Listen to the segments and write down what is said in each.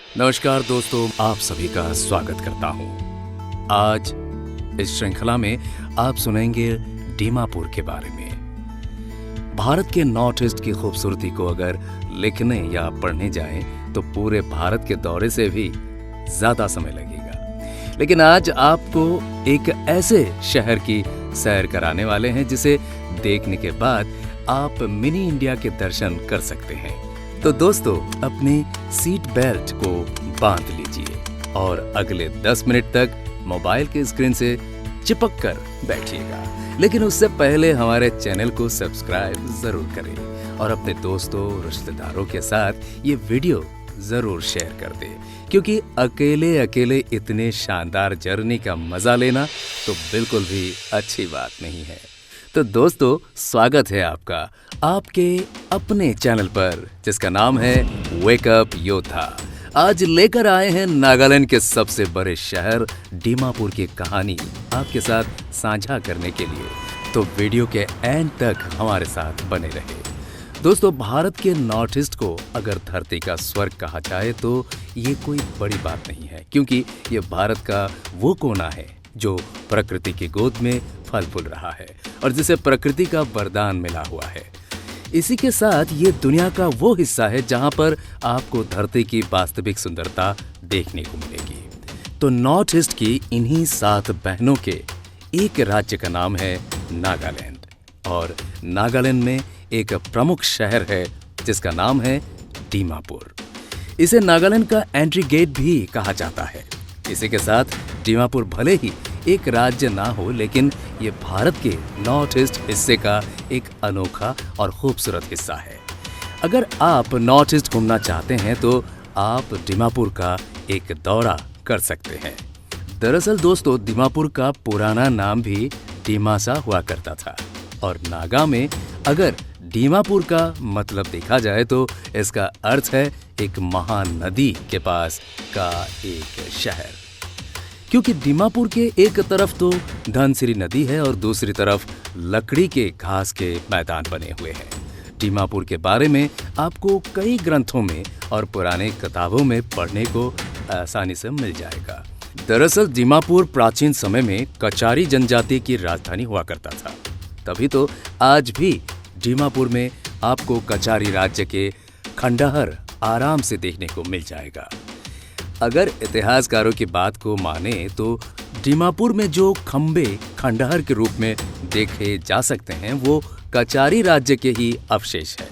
नमस्कार दोस्तों, आप सभी का स्वागत करता हूं। आज इस श्रृंखला में आप सुनेंगे दीमापुर के बारे में। भारत के नॉर्थ ईस्ट की खूबसूरती को अगर लिखने या पढ़ने जाएं तो पूरे भारत के दौरे से भी ज्यादा समय लगेगा। लेकिन आज आपको एक ऐसे शहर की सैर कराने वाले हैं जिसे देखने के बाद आप मिनी इंडिया के दर्शन कर सकते हैं। तो दोस्तों, अपनी सीट बेल्ट को बांध लीजिए और अगले 10 मिनट तक मोबाइल के स्क्रीन से चिपक कर बैठिएगा। लेकिन उससे पहले हमारे चैनल को सब्सक्राइब जरूर करें और अपने दोस्तों रिश्तेदारों के साथ ये वीडियो जरूर शेयर कर दें, क्योंकि अकेले अकेले इतने शानदार जर्नी का मजा लेना तो बिल्कुल भी अच्छी बात नहीं है। तो दोस्तों, स्वागत है आपका आपके अपने चैनल पर जिसका नाम है वेक अप योद्धा। आज लेकर आए हैं नागालैंड के सबसे बड़े शहर दीमापुर की कहानी आपके साथ साझा करने के लिए। तो वीडियो के एंड तक हमारे साथ बने रहे। दोस्तों, भारत के नॉर्थ ईस्ट को अगर धरती का स्वर्ग कहा जाए तो ये कोई बड़ी बात नहीं है, क्योंकि ये भारत का वो कोना है जो प्रकृति की गोद में फल फूल रहा है और जिसे प्रकृति का वरदान मिला हुआ है। इसी के साथ ये दुनिया का वो हिस्सा है जहां पर आपको धरती की वास्तविक सुंदरता देखने को मिलेगी। तो नॉर्थ ईस्ट की इन्हीं 7 बहनों के एक राज्य का नाम है नागालैंड, और नागालैंड में एक प्रमुख शहर है जिसका नाम है दीमापुर। इसे नागालैंड का एंट्री गेट भी कहा जाता है। इसी के साथ दीमापुर भले ही एक राज्य ना हो, लेकिन ये भारत के नॉर्थ ईस्ट हिस्से का एक अनोखा और खूबसूरत हिस्सा है। अगर आप नॉर्थ ईस्ट घूमना चाहते हैं तो आप दीमापुर का एक दौरा कर सकते हैं। दरअसल दोस्तों, दीमापुर का पुराना नाम भी दीमासा हुआ करता था, और नागा में अगर दीमापुर का मतलब देखा जाए तो इसका अर्थ है एक महानदी के पास का एक शहर। क्योंकि दीमापुर के एक तरफ तो धनसिरी नदी है और दूसरी तरफ लकड़ी के घास के मैदान बने हुए हैं। दीमापुर के बारे में आपको कई ग्रंथों में और पुराने किताबों में पढ़ने को आसानी से मिल जाएगा। दरअसल दीमापुर प्राचीन समय में कचारी जनजाति की राजधानी हुआ करता था। तभी तो आज भी दीमापुर में आपको कचारी राज्य के खंडहर आराम से देखने को मिल जाएगा। अगर इतिहासकारों की बात को माने तो दीमापुर में जो खंबे खंडहर के रूप में देखे जा सकते हैं वो कचारी राज्य के ही अवशेष है।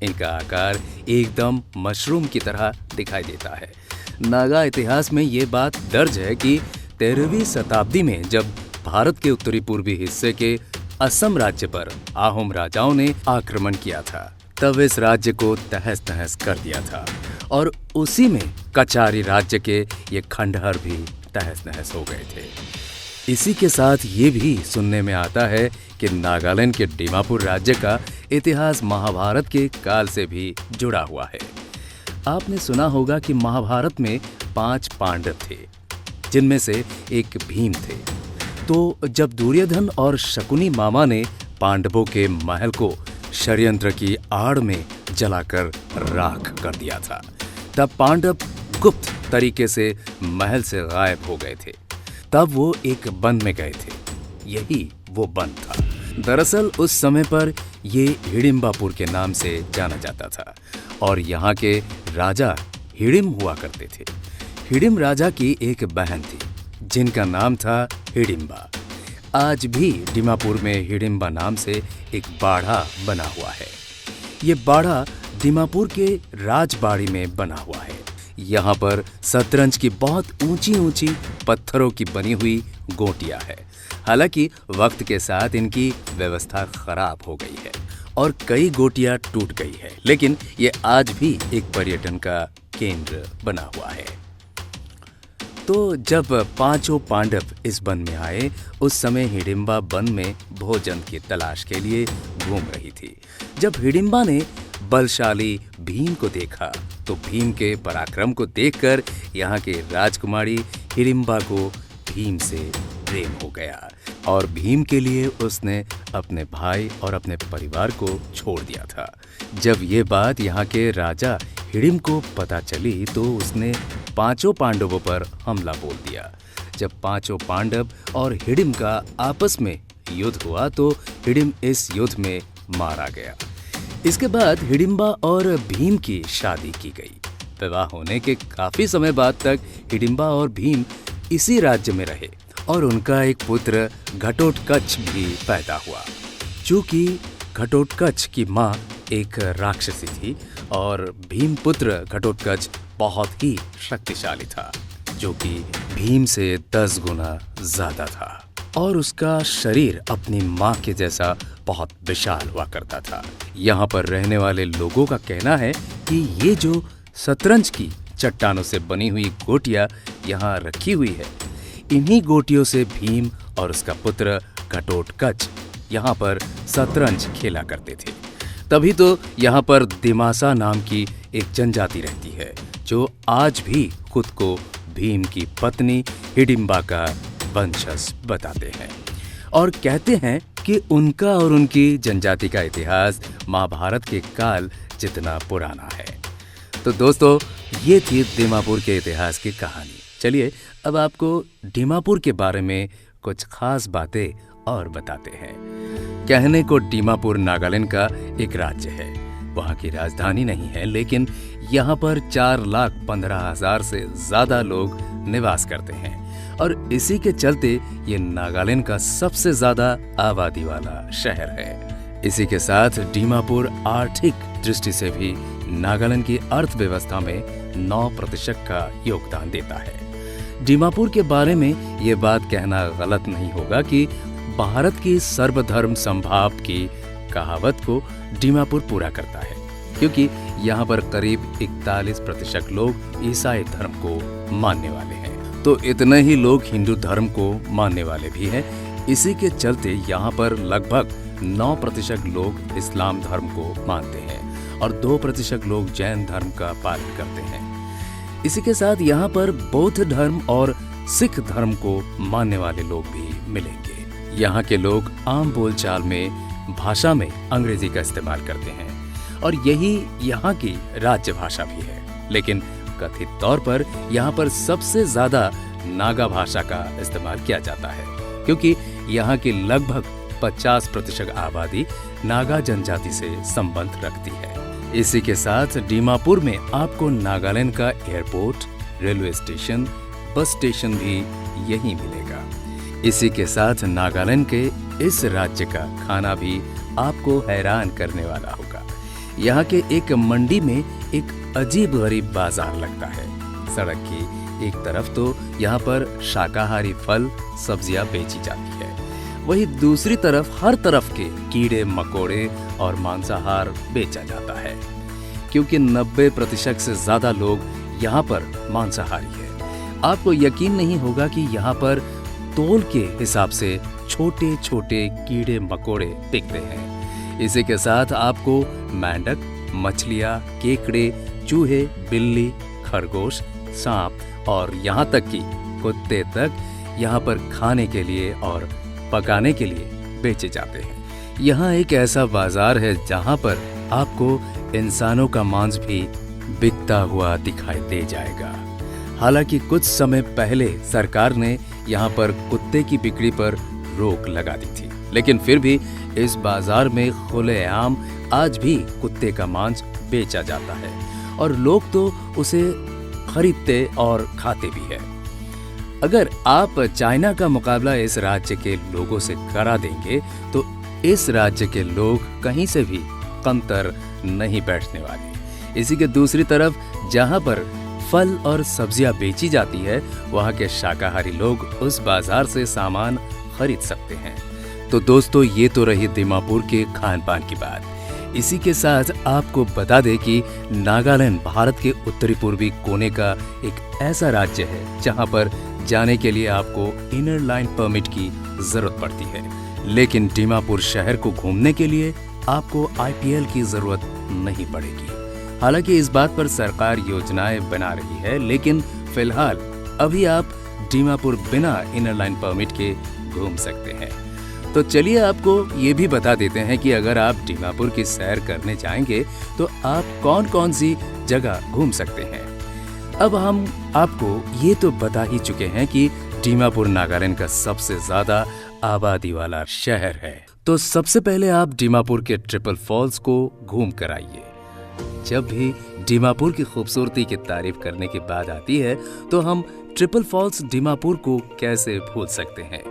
इनका आकार एकदम मशरूम की तरह दिखाई देता है। नागा इतिहास में ये बात दर्ज है कि 13वीं शताब्दी में जब भारत के उत्तरी पूर्वी हिस्से के असम राज्य पर आहोम राजाओं ने आक्रमण किया था, तब इस राज्य को तहस नहस कर दिया था, और उसी में कचारी राज्य के ये खंडहर भी तहस नहस हो गए थे। इसी के साथ ये भी सुनने में आता है कि नागालैंड के दीमापुर राज्य का इतिहास महाभारत के काल से भी जुड़ा हुआ है। आपने सुना होगा कि महाभारत में 5 पांडव थे, जिनमें से एक भीम थे। तो जब दुर्योधन और शकुनी मामा ने पांडवों के महल को षड्यंत्र की आड़ में जलाकर राख कर दिया था, तब पांडव गुप्त तरीके से महल से गायब हो गए थे। तब वो एक वन में गए थे। यही वो वन था। दरअसल उस समय पर ये हिडिंबापुर के नाम से जाना जाता था, और यहाँ के राजा हिडिम हुआ करते थे। हिडिम राजा की एक बहन थी जिनका नाम था हिडिंबा। आज भी दीमापुर में हिडिंबा नाम से एक बाड़ा बना हुआ है। ये बाड़ा दीमापुर के राजबाड़ी में बना हुआ है। यहाँ पर शतरंज की बहुत ऊंची ऊंची पत्थरों की बनी हुई गोटियां है। हालांकि वक्त के साथ इनकी व्यवस्था खराब हो गई है और कई गोटियां टूट गई है, लेकिन ये आज भी एक पर्यटन का केंद्र बना हुआ है। तो जब 5 पांडव इस वन में आए, उस समय हिडिंबा वन में भोजन की तलाश के लिए घूम रही थी। जब हिडिंबा ने बलशाली भीम को देखा तो भीम के पराक्रम को देखकर यहाँ के राजकुमारी हिडिंबा को भीम से प्रेम हो गया, और भीम के लिए उसने अपने भाई और अपने परिवार को छोड़ दिया था। जब ये बात यहाँ के राजा हिडिंब को पता चली तो उसने पांचों पांडवों पर हमला बोल दिया। जब पांचों पांडव और हिडिंब का आपस में युद्ध हुआ तो हिडिंब इस युद्ध में मारा गया। इसके बाद हिडिंबा और भीम की शादी की गई। विवाह होने के काफी समय बाद तक हिडिंबा और भीम इसी राज्य में रहे और उनका एक पुत्र घटोत्कच भी पैदा हुआ। चूंकि घटोत्कच की माँ एक राक्षसी थी और भीम पुत्र घटोत्कच बहुत ही शक्तिशाली था, जो कि भीम से 10 गुना ज्यादा था और उसका शरीर अपनी माँ के जैसा बहुत विशाल हुआ करता था। यहाँ पर रहने वाले लोगों का कहना है कि ये जो शतरंज की चट्टानों से बनी हुई गोटियां यहाँ रखी हुई है, इन्हीं गोटियों से भीम और उसका पुत्र घटोत्कच यहाँ पर शतरंज खेला करते थे। तभी तो यहाँ पर दिमासा नाम की एक जनजाति रहती है, जो आज भी खुद को भीम की पत्नी हिडिंबा का वंशज बताते हैं और कहते हैं कि उनका और उनकी जनजाति का इतिहास महाभारत के काल जितना पुराना है। तो दोस्तों, ये थी दीमापुर के इतिहास की कहानी। चलिए अब आपको दीमापुर के बारे में कुछ खास बातें और बताते हैं। कहने को दीमापुर नागालैंड का एक राज्य है। वहाँ की राजधानी नहीं है, लेकिन यहाँ पर 4,15,000 से ज्यादा लोग निवास करते हैं और इसी के चलते ये नागालैंड का सबसे ज्यादा आबादी वाला शहर है। इसी के साथ दीमापुर आर्थिक दृष्टि से भी नागालैंड की अर्थव्यवस्था में 9% का योगदान देता है। दीमापुर के बारे में ये बात कहना गलत नहीं होगा कि भारत की सर्वधर्म समभाव की कहावत को दीमापुर पूरा करता है, क्योंकि यहाँ पर करीब 41% लोग ईसाई धर्म को मानने वाले हैं, तो इतने ही लोग हिंदू धर्म को मानने वाले भी हैं। इसी के चलते यहाँ पर लगभग 9% लोग इस्लाम धर्म को मानते हैं और 2% लोग जैन धर्म का पालन करते हैं। इसी के साथ यहाँ पर बौद्ध धर्म और सिख धर्म को मानने वाले लोग भी मिलेंगे। यहाँ के लोग आम बोलचाल में भाषा में अंग्रेजी का इस्तेमाल करते हैं और यही यहाँ की राज्य भाषा भी है, लेकिन कथित तौर पर यहाँ पर सबसे ज्यादा नागा भाषा का इस्तेमाल किया जाता है, क्योंकि यहाँ की लगभग 50% आबादी नागा जनजाति से संबंध रखती है। इसी के साथ दीमापुर में आपको नागालैंड का airport, railway station, bus station भी यहीं मिलेगा। इसी के साथ नागालैंड के इस राज्य का खाना भी आपको हैरान करने वाला होगा। यहाँ के एक मंडी में एक अजीब गरीब बाजार लगता है। सड़क की एक तरफ तो यहाँ पर शाकाहारी फल सब्जियां बेची जाती है, वहीं दूसरी तरफ हर तरफ के कीड़े मकोड़े और मांसाहार बेचा जाता है, क्योंकि 90% से ज्यादा लोग यहाँ पर मांसाहारी है। आपको यकीन नहीं होगा कि यहाँ पर तोल के हिसाब से छोटे छोटे कीड़े मकोड़े बिकते हैं। इसी के साथ आपको मेंढक, मछलियाँ, केकड़े, चूहे, बिल्ली, खरगोश, सांप और यहाँ तक कि कुत्ते तक यहाँ पर खाने के लिए और पकाने के लिए बेचे जाते हैं। यहाँ एक ऐसा बाजार है जहाँ पर आपको इंसानों का मांस भी बिकता हुआ दिखाई दे जाएगा। हालांकि कुछ समय पहले सरकार ने यहाँ पर कुत्ते की बिक्री पर रोक लगा दी थी, लेकिन फिर भी इस बाजार में खुलेआम आज भी कुत्ते का मांस बेचा जाता है और लोग तो उसे खरीदते और खाते भी है। अगर आप चाइना का मुकाबला इस राज्य के लोगों से करा देंगे तो इस राज्य के लोग कहीं से भी कमतर नहीं बैठने वाले। इसी के दूसरी तरफ जहां पर फल और सब्जियां बेची जाती है, वहां के शाकाहारी लोग उस बाजार से सामान खरीद सकते हैं। तो दोस्तों, ये तो रही दीमापुर के खान पान की बात। इसी के साथ आपको बता दें कि नागालैंड भारत के उत्तरी पूर्वी कोने का एक ऐसा राज्य है जहां पर जाने के लिए आपको इनर लाइन परमिट की जरूरत पड़ती है, लेकिन दीमापुर शहर को घूमने के लिए आपको IPL की जरूरत नहीं पड़ेगी। हालांकि इस बात पर सरकार योजनाएं बना रही है, लेकिन फिलहाल अभी आप दीमापुर बिना इनर लाइन परमिट के घूम सकते हैं। तो चलिए आपको ये भी बता देते हैं कि अगर आप दीमापुर की सैर करने जाएंगे तो आप कौन कौन सी जगह घूम सकते हैं। अब हम आपको ये तो बता ही चुके हैं कि दीमापुर नागालैंड का सबसे ज्यादा आबादी वाला शहर है। तो सबसे पहले आप दीमापुर के ट्रिपल फॉल्स को घूम कर आइए। जब भी दीमापुर की खूबसूरती की तारीफ करने की बात आती है तो हम ट्रिपल फॉल्स दीमापुर को कैसे भूल सकते हैं।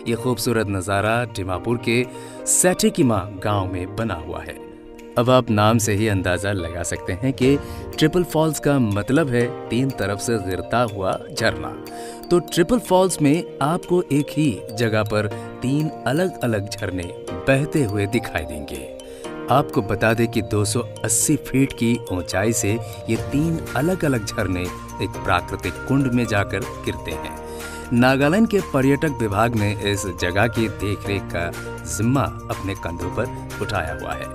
ये खूबसूरत नज़ारा दीमापुर के सेठेकिमा गांव में बना हुआ है। अब आप नाम से ही अंदाजा लगा सकते हैं कि ट्रिपल फॉल्स का मतलब है 3 तरफ से गिरता हुआ झरना। तो ट्रिपल फॉल्स में आपको एक ही जगह पर 3 अलग अलग झरने बहते हुए दिखाई देंगे। आपको बता दें कि 280 फीट की ऊंचाई से ये 3 अलग अलग झरने एक प्राकृतिक कुंड में जाकर गिरते हैं। नागालैंड के पर्यटक विभाग ने इस जगह की देखरेख का जिम्मा अपने कंधों पर उठाया हुआ है।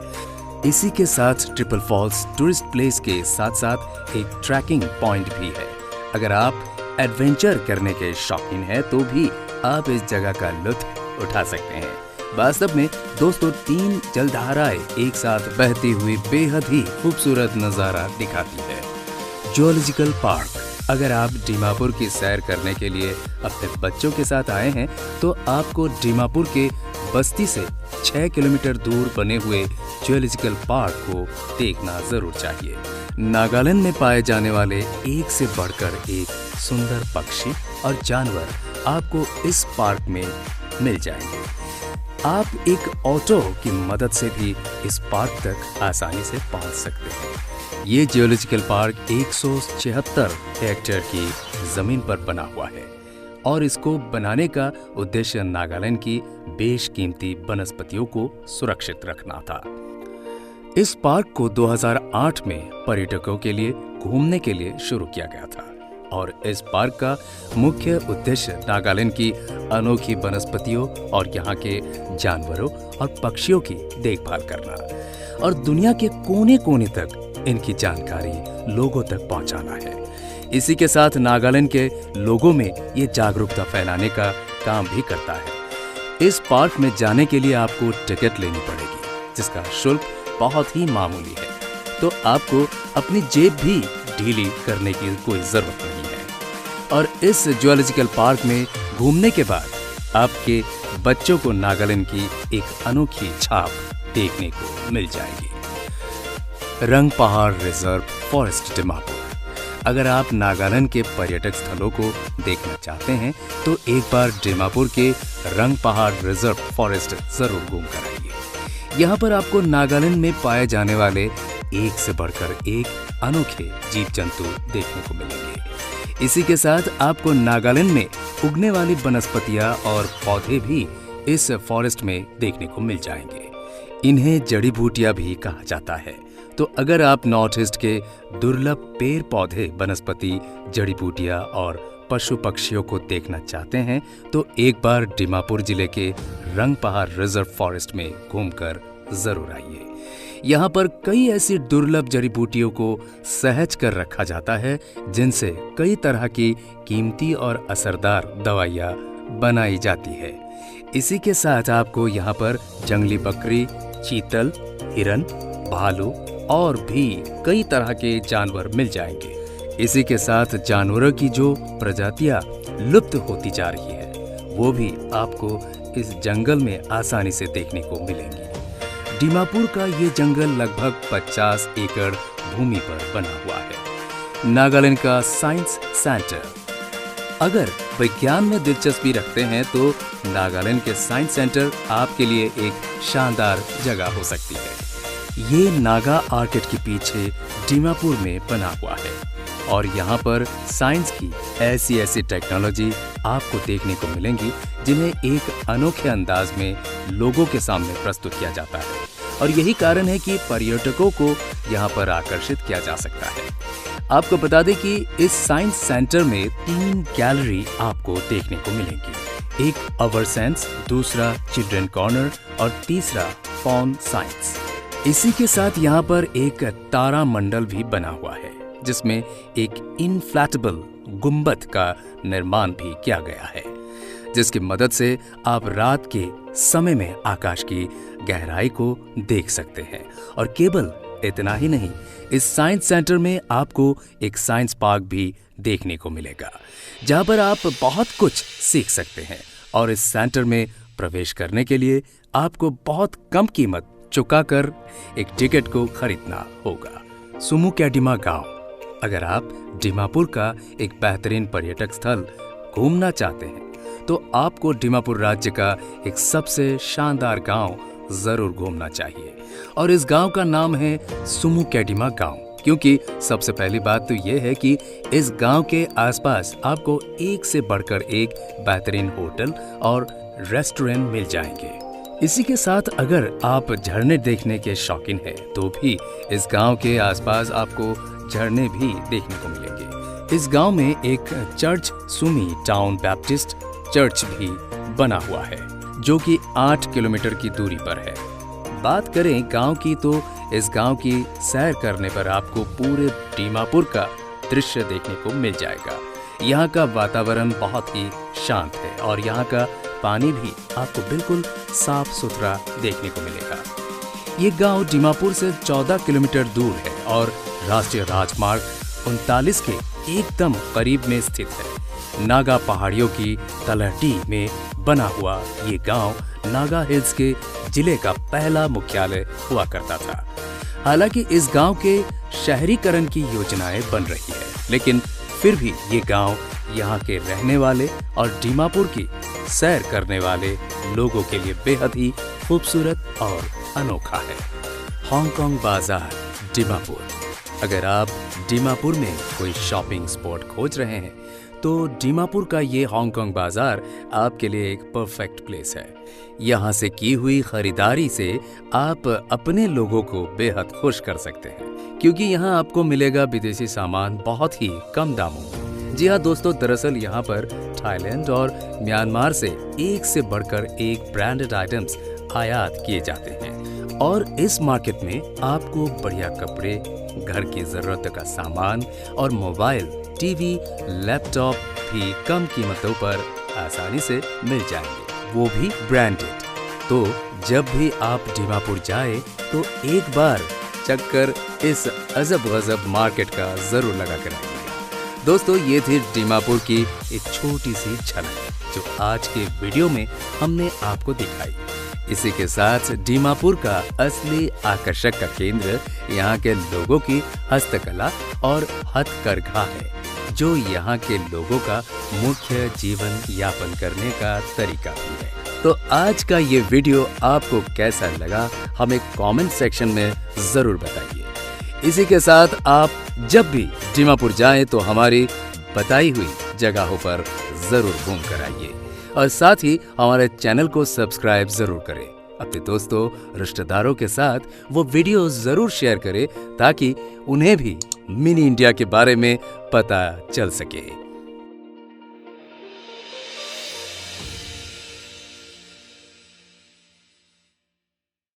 इसी के साथ ट्रिपल फॉल्स टूरिस्ट प्लेस के साथ साथ एक ट्रैकिंग पॉइंट भी है। अगर आप एडवेंचर करने के शौकीन हैं तो भी आप इस जगह का लुत्फ उठा सकते हैं। वास्तव में दोस्तों 3 जलधाराएं एक साथ बहती हुई बेहद ही खूबसूरत नजारा दिखाती है। Zoological park. अगर आप दीमापुर की सैर करने के लिए अपने बच्चों के साथ आए हैं तो आपको दीमापुर के बस्ती से 6 किलोमीटर दूर बने हुए जूलॉजिकल पार्क को देखना जरूर चाहिए। नागालैंड में पाए जाने वाले एक से बढ़कर एक सुंदर पक्षी और जानवर आपको इस पार्क में मिल जाएंगे। आप एक ऑटो की मदद से भी इस पार्क तक आसानी से पहुंच सकते हैं। ये जियोलॉजिकल पार्क 176 हेक्टेयर की जमीन पर बना हुआ है और इसको बनाने का उद्देश्य नागालैंड की बेशकीमती वनस्पतियों को सुरक्षित रखना था। इस पार्क को 2008 में पर्यटकों के लिए घूमने के लिए शुरू किया गया था और इस पार्क का मुख्य उद्देश्य नागालैंड की अनोखी वनस्पतियों और यहाँ के जानवरों और पक्षियों की देखभाल करना और दुनिया के कोने-कोने तक इनकी जानकारी लोगों तक पहुँचाना है। इसी के साथ नागालैंड के लोगों में ये जागरूकता फैलाने का काम भी करता है। इस पार्क में जाने के लिए आपको टिकट लेनी पड़ेगी जिसका शुल्क बहुत ही मामूली है, तो आपको अपनी जेब भी ढीली करने की कोई जरूरत नहीं है। और इस जूलॉजिकल पार्क में घूमने के बाद आपके बच्चों को नागालैंड की एक अनोखी छाप देखने को मिल जाएगी। रंग पहाड़ रिजर्व फॉरेस्ट दीमापुर। अगर आप नागालैंड के पर्यटक स्थलों को देखना चाहते हैं तो एक बार दीमापुर के रंग पहाड़ रिजर्व फॉरेस्ट जरूर घूम कर आइए। यहाँ पर आपको नागालैंड में पाए जाने वाले एक से बढ़कर एक अनोखे जीव जंतु देखने को मिलेंगे। इसी के साथ आपको नागालैंड में उगने वाली वनस्पतियां और पौधे भी इस फॉरेस्ट में देखने को मिल जाएंगे। इन्हें जड़ी बूटियां भी कहा जाता है। तो अगर आप नॉर्थ ईस्ट के दुर्लभ पेड़ पौधे, वनस्पति, जड़ी बूटियां और पशु पक्षियों को देखना चाहते हैं तो एक बार दीमापुर जिले के रंग पहाड़ रिजर्व फॉरेस्ट में घूमकर जरूर आइए। यहाँ पर कई ऐसी दुर्लभ जड़ी बूटियों को सहज कर रखा जाता है जिनसे कई तरह की कीमती और असरदार दवाइयाँ बनाई जाती है। इसी के साथ आपको यहाँ पर जंगली बकरी, चीतल, हिरन, भालू और भी कई तरह के जानवर मिल जाएंगे। इसी के साथ जानवरों की जो प्रजातियां लुप्त होती जा रही है वो भी आपको इस जंगल में आसानी से देखने को मिलेंगी। दीमापुर का ये जंगल लगभग 50 एकड़ भूमि पर बना हुआ है। नागालैंड का साइंस सेंटर। अगर विज्ञान में दिलचस्पी रखते हैं तो नागालैंड के साइंस सेंटर आपके लिए एक शानदार जगह हो सकती है। ये नागा आर्किड के पीछे दीमापुर में बना हुआ है और यहाँ पर साइंस की ऐसी टेक्नोलॉजी आपको देखने को मिलेंगी जिन्हें एक अनोखे अंदाज में लोगों के सामने प्रस्तुत किया जाता है और यही कारण है कि पर्यटकों को यहाँ पर आकर्षित किया जा सकता है। आपको बता दें कि इस साइंस सेंटर में 3 गैलरी आपको देखने को मिलेंगी। एक अवर सेंस, दूसरा चिल्ड्रन कॉर्नर और तीसरा फॉन साइंस। इसी के साथ यहाँ पर एक तारा मंडल भी बना हुआ है जिसमें एक इनफ्लैटेबल गुंबद का निर्माण भी किया गया है जिसकी मदद से आप रात के समय में आकाश की गहराई को देख सकते हैं। और केवल इतना ही नहीं, इस साइंस सेंटर में आपको एक साइंस पार्क भी देखने को मिलेगा, जहां पर आप बहुत कुछ सीख सकते हैं। और इस सेंटर में प्रवेश करने के लिए आपको बहुत कम कीमत चुकाकर एक टिकट को खरीदना होगा। सुमुकेडिमा गांव। अगर आप दीमापुर का एक बेहतरीन पर्यटक स्थल घूमना चाहते हैं तो आपको दीमापुर राज्य का एक सबसे शानदार गांव जरूर घूमना चाहिए। और इस गांव का नाम है सुमुकेडिमा गांव, क्योंकि सबसे पहली बात तो यह है कि इस गांव के आसपास आपको एक से बढ़कर एक बेहतरीन होटल और रेस्टोरेंट मिल जाएंगे। इसी के साथ अगर आप झरने देखने के शौकीन हैं तो भी इस गांव के आसपास आपको झरने भी देखने को मिलेंगे। इस गांव में एक church Sumi town Baptist church भी बना हुआ है, जो कि 8 किलोमीटर की दूरी पर है। बात करें गांव की तो इस गांव की सैर करने पर आपको पूरे दीमापुर का दृश्य देखने को मिल जाएगा। यहाँ का वातावरण बहुत ही शांत है और यहाँ का पानी भी आपको बिल्कुल साफ सुथरा देखने को मिलेगा। ये गांव दीमापुर से 14 किलोमीटर दूर है और राष्ट्रीय राजमार्ग 39 के एकदम करीब में स्थित है। नागा पहाड़ियों की तलहटी में बना हुआ ये गांव नागा हिल्स के जिले का पहला मुख्यालय हुआ करता था। हालांकि इस गांव के शहरीकरण की योजनाएं बन रही है, लेकिन फिर भी ये गांव यहाँ के रहने वाले और दीमापुर की सैर करने वाले लोगों के लिए बेहद ही खूबसूरत और अनोखा है। हांगकांग बाजार दीमापुर। अगर आप दीमापुर में कोई शॉपिंग स्पॉट खोज रहे हैं तो दीमापुर का ये हांगकांग बाजार आपके लिए एक परफेक्ट प्लेस है। यहाँ से की हुई खरीदारी से आप अपने लोगों को बेहद खुश कर सकते हैं, क्योंकि यहाँ आपको मिलेगा विदेशी सामान बहुत ही कम दामों में। जी हाँ दोस्तों, दरअसल यहाँ पर थाईलैंड और म्यांमार से एक से बढ़कर एक ब्रांडेड आइटम्स आयात किए जाते हैं। और इस मार्केट में आपको बढ़िया कपड़े, घर की जरूरत का सामान और मोबाइल, टीवी, लैपटॉप भी कम कीमतों पर आसानी से मिल जाएंगे, वो भी ब्रांडेड। तो जब भी आप दीमापुर जाए तो एक बार चक्कर इस अजब गजब मार्केट का जरूर लगा कर आइएगा। दोस्तों, ये थी दीमापुर की एक छोटी सी झलक जो आज के वीडियो में हमने आपको दिखाई। इसी के साथ दीमापुर का असली आकर्षक का केंद्र यहाँ के लोगों की हस्तकला और हथकरघा है, जो यहाँ के लोगों का मुख्य जीवन यापन करने का तरीका भी है। तो आज का ये वीडियो आपको कैसा लगा हमें कमेंट सेक्शन में जरूर बताइए। इसी के साथ आप जब भी दीमापुर जाएं तो हमारी बताई हुई जगहों पर जरूर घूम कर आइए और साथ ही हमारे चैनल को सब्सक्राइब जरूर करें। अपने दोस्तों, रिश्तेदारों के साथ वो वीडियो जरूर शेयर करें ताकि उन्हें भी मिनी इंडिया के बारे में पता चल सके।